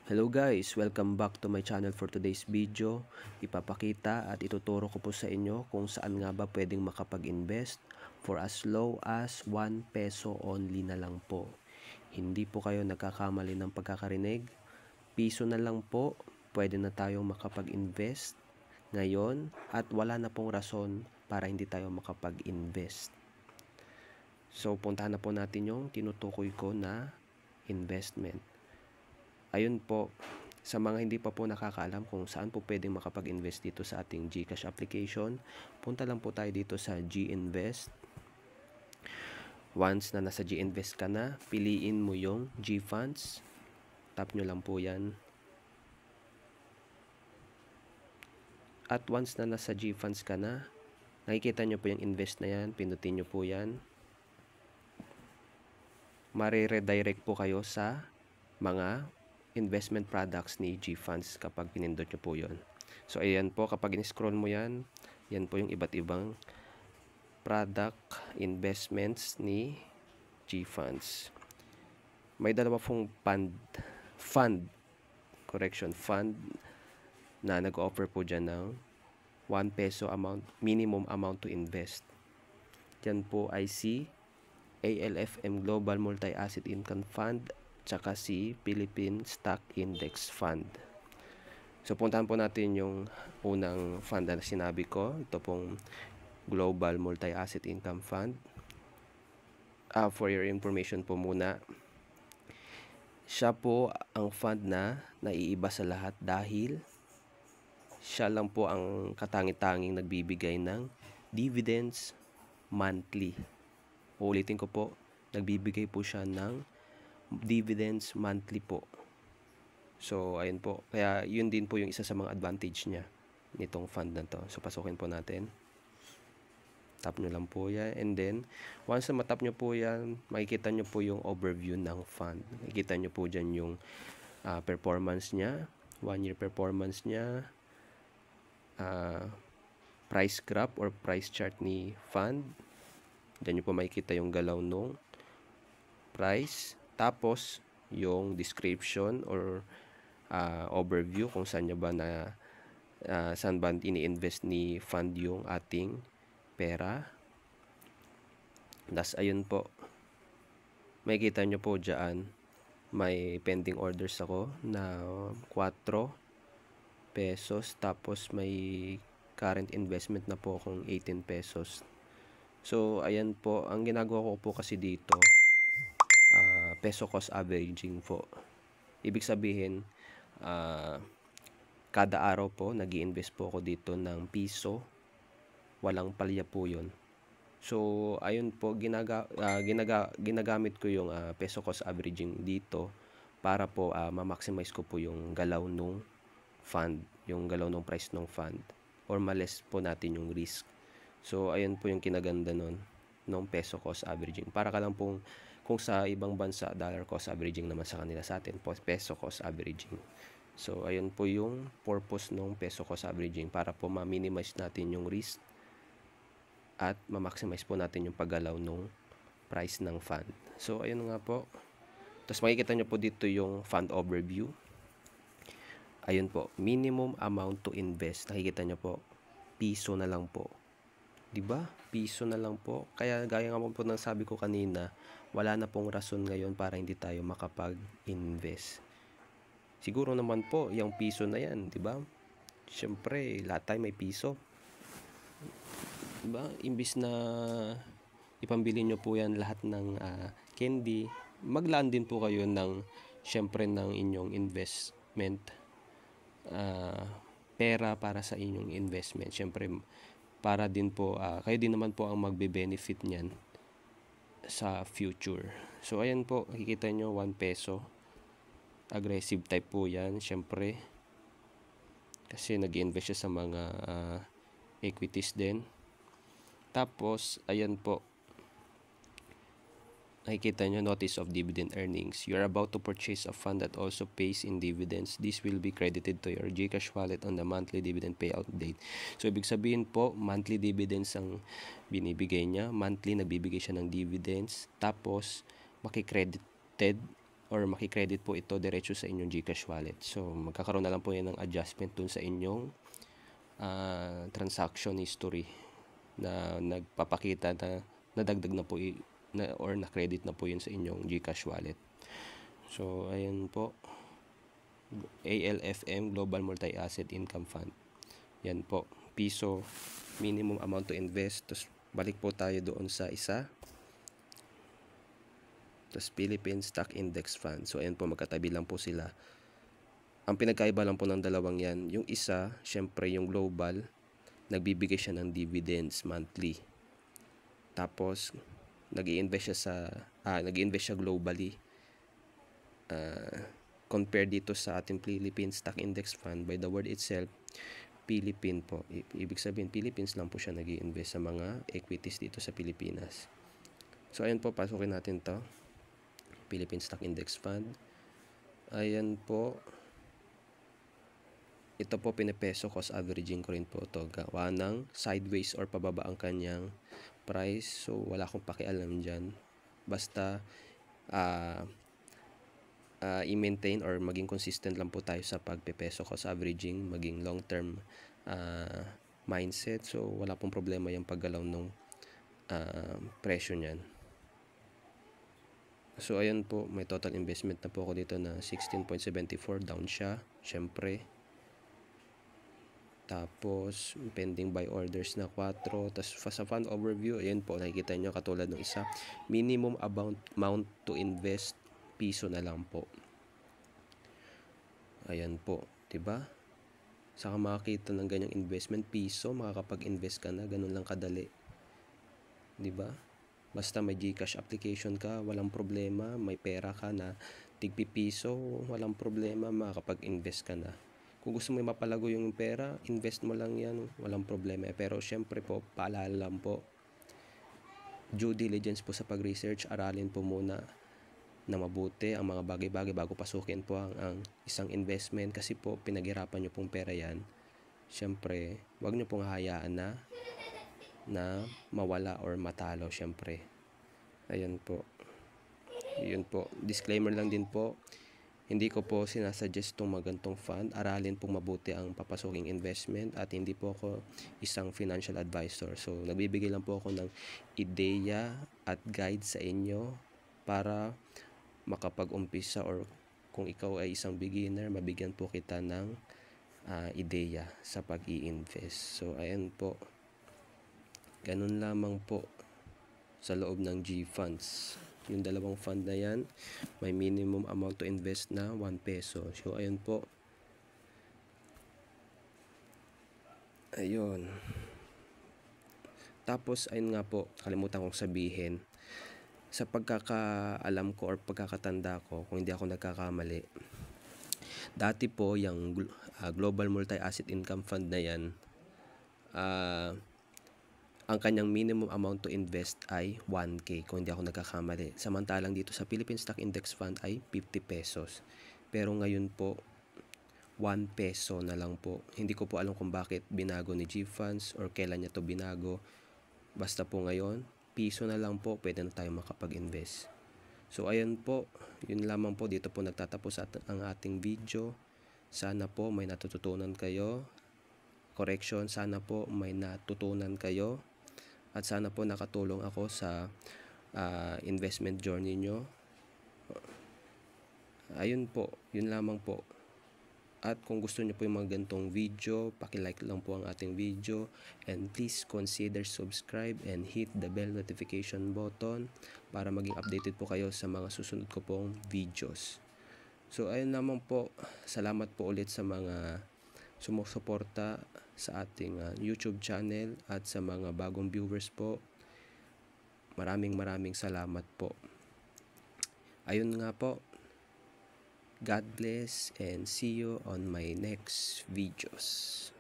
Hello guys! Welcome back to my channel. For today's video, ipapakita at ituturo ko po sa inyo kung saan nga ba pwedeng makapag-invest for as low as 1 peso only na lang po. Hindi po kayo nagkakamali ng pagkakarinig. Piso na lang po, pwede na tayong makapag-invest ngayon at wala na pong rason para hindi tayo makapag-invest. So puntahan na po natin yung tinutukoy ko na investment. Ayun po, sa mga hindi pa po nakakaalam kung saan po pwedeng makapag-invest dito sa ating GCash application, punta lang po tayo dito sa GInvest. Once na nasa GInvest ka na, piliin mo yung GFunds. Tap nyo lang po yan. At once na nasa GFunds ka na, nakikita nyo po yung invest na yan, pindutin nyo po yan. Mare-redirect po kayo sa mga investment products ni GFunds kapag pinindot nyo po yun. So ayan po, kapag in-scroll mo yan, yan po yung iba't ibang product investments ni GFunds. May dalawa pong fund na nag-offer po dyan ng 1 peso minimum amount to invest. Yan po ay si ALFM Global Multi-Asset Income Fund tsaka si Philippine Stock Index Fund. So puntahan po natin yung unang fund na sinabi ko. Ito pong Global Multi-Asset Income Fund. For your information po muna, siya po ang fund na naiiba sa lahat dahil siya lang po ang katangi-tanging nagbibigay ng dividends monthly. Uulitin ko po, nagbibigay po siya ng dividends monthly po. So ayun po, kaya yun din po yung isa sa mga advantage niya nitong fund na to. So pasukin po natin, tap nyo lang po yan, and then once na matap nyo po yan, makikita nyo po yung overview ng fund. Makikita nyo po dyan yung performance niya, 1 year performance niya, price graph or price chart ni fund. Dyan nyo po makikita yung galaw nung price, tapos yung description or overview kung saan ba ini-invest ni fund yung ating pera. Das ayun po, makikita nyo po dyan may pending orders ako na 4 pesos, tapos may current investment na po akong 18 pesos. So ayan po, ang ginagawa ko po kasi dito, peso cost averaging po. Ibig sabihin, kada araw po nag-i-invest po ako dito ng piso, walang palya po yun. So ayun po, ginagamit ko yung peso cost averaging dito para po ma-maximize ko po yung galaw nung fund, yung galaw nung price nung fund, or ma-less po natin yung risk. So ayun po yung kinaganda nun nung peso cost averaging. Para ka lang pong, kung sa ibang bansa dollar cost averaging naman, sa kanila, sa atin po peso cost averaging. So ayun po yung purpose nung peso cost averaging, para po ma-minimize natin yung risk at ma-maximize po natin yung paggalaw nung price ng fund. So ayun nga po. Tapos makikita nyo po dito yung fund overview. Ayun po, minimum amount to invest. Nakikita nyo po, piso na lang po. Diba? Piso na lang po. Kaya gaya nga po ng sabi ko kanina, wala na pong rason ngayon para hindi tayo makapag-invest. Siguro naman po, yung piso na yan, diba? Siyempre, lahat tayo may piso. Diba? Imbis na ipambili nyo po yan lahat ng candy, maglaan din po kayo ng, siyempre, ng inyong investment pera para sa inyong investment. Siyempre, para din po, kayo din naman po ang magbe-benefit niyan sa future. So ayan po, nakikita nyo 1 peso. Aggressive type po yan, syempre, kasi nag-invest siya sa mga equities din. Tapos ayan po, nakikita nyo, notice of dividend earnings. You are about to purchase a fund that also pays in dividends. This will be credited to your GCash wallet on the monthly dividend payout date. So ibig sabihin po, monthly dividends ang binibigay niya. Monthly nagbibigay siya ng dividends. Tapos makikredited or maki-credit po ito diretso sa inyong GCash wallet. So magkakaroon na lang po yan ng adjustment dun sa inyong transaction history na nagpapakita na nadagdag na po or na-credit na po yun sa inyong GCash wallet. So ayan po, ALFM, Global Multi-Asset Income Fund. Yan po, piso minimum amount to invest. Tapos balik po tayo doon sa isa. Tapos Philippine Stock Index Fund. So ayan po, magkatabi lang po sila. Ang pinagkaiba lang po ng dalawang yan, yung isa, syempre yung global, nagbibigay siya ng dividends monthly. Tapos nag-i-invest siya globally. Compare dito sa ating Philippine Stock Index Fund, by the word itself, Philippine po. Ibig sabihin, Philippines lang po siya nag-i-invest sa mga equities dito sa Pilipinas. So ayan po, pasukin natin to. Philippine Stock Index Fund. Ayan po. Ito po, pinapeso cost averaging ko rin po ito. Gawa ng sideways or pababa ang kanyang price. So wala akong pakialam dyan. Basta i-maintain or maging consistent lang po tayo sa pagpepeso cost averaging, maging long term mindset. So wala pong problema yung paggalaw ng presyo niyan. So ayan po, may total investment na po ako dito na 16.74, down siya syempre. Tapos pending buy orders na 4. Tapos sa fund overview, ayan po, nakikita nyo katulad ng isa, minimum amount to invest, piso na lang po. Ayan po, 'di ba? Saka makakita ng ganyang investment, piso, makakapag-invest ka na, ganun lang kadali. 'Di ba? Basta may GCash application ka, walang problema, may pera ka na tigpipiso, walang problema, makakapag-invest ka na. Kung gusto mo mapalago yung pera, invest mo lang yan, walang problema. Pero syempre po, paalala lang po, due diligence po sa pag-research, aralin po muna na mabuti ang mga bagay-bagay bago pasukin po ang isang investment, kasi po pinaghirapan nyo pong pera yan. Syempre, wag nyo pong hayaan na mawala or matalo syempre. Ayan po. Yun po. Disclaimer lang din po. Hindi ko po sinasuggest itong magantong fund. Aralin pong mabuti ang papasuking investment at hindi po ako isang financial advisor. So, nagbibigay lang po ako ng ideya at guide sa inyo para makapag-umpisa, or kung ikaw ay isang beginner, mabigyan po kita ng ideya sa pag-i-invest. So, ayan po. Ganun lamang po sa loob ng G-Funds. Yung dalawang fund na yan, may minimum amount to invest na 1 peso. So, ayun po. Ayun. Tapos, ayun nga po, kalimutan kong sabihin. Sa pagkakaalam ko or pagkakatanda ko, kung hindi ako nagkakamali, dati po, yung Global Multi-Asset Income Fund na yan, ang kanyang minimum amount to invest ay 1K kung hindi ako nagkakamali. Samantalang dito sa Philippine Stock Index Fund ay 50 pesos. Pero ngayon po, 1 peso na lang po. Hindi ko po alam kung bakit binago ni G-Funds or kailan niya to binago. Basta po ngayon, piso na lang po, pwede na tayo makapag-invest. So ayan po, yun lamang po. Dito po nagtatapos ang ating video. Sana po may natututunan kayo. Correction, sana po may natutunan kayo. At sana po nakatulong ako sa investment journey nyo. Ayun po, yun lamang po. At kung gusto nyo po yung mga ganitong video, paki-like lang po ang ating video. And please consider subscribe and hit the bell notification button para maging updated po kayo sa mga susunod ko pong videos. So ayun lamang po. Salamat po ulit sa mga sumusuporta sa ating YouTube channel at sa mga bagong viewers po. Maraming salamat po. Ayun nga po. God bless and see you on my next videos.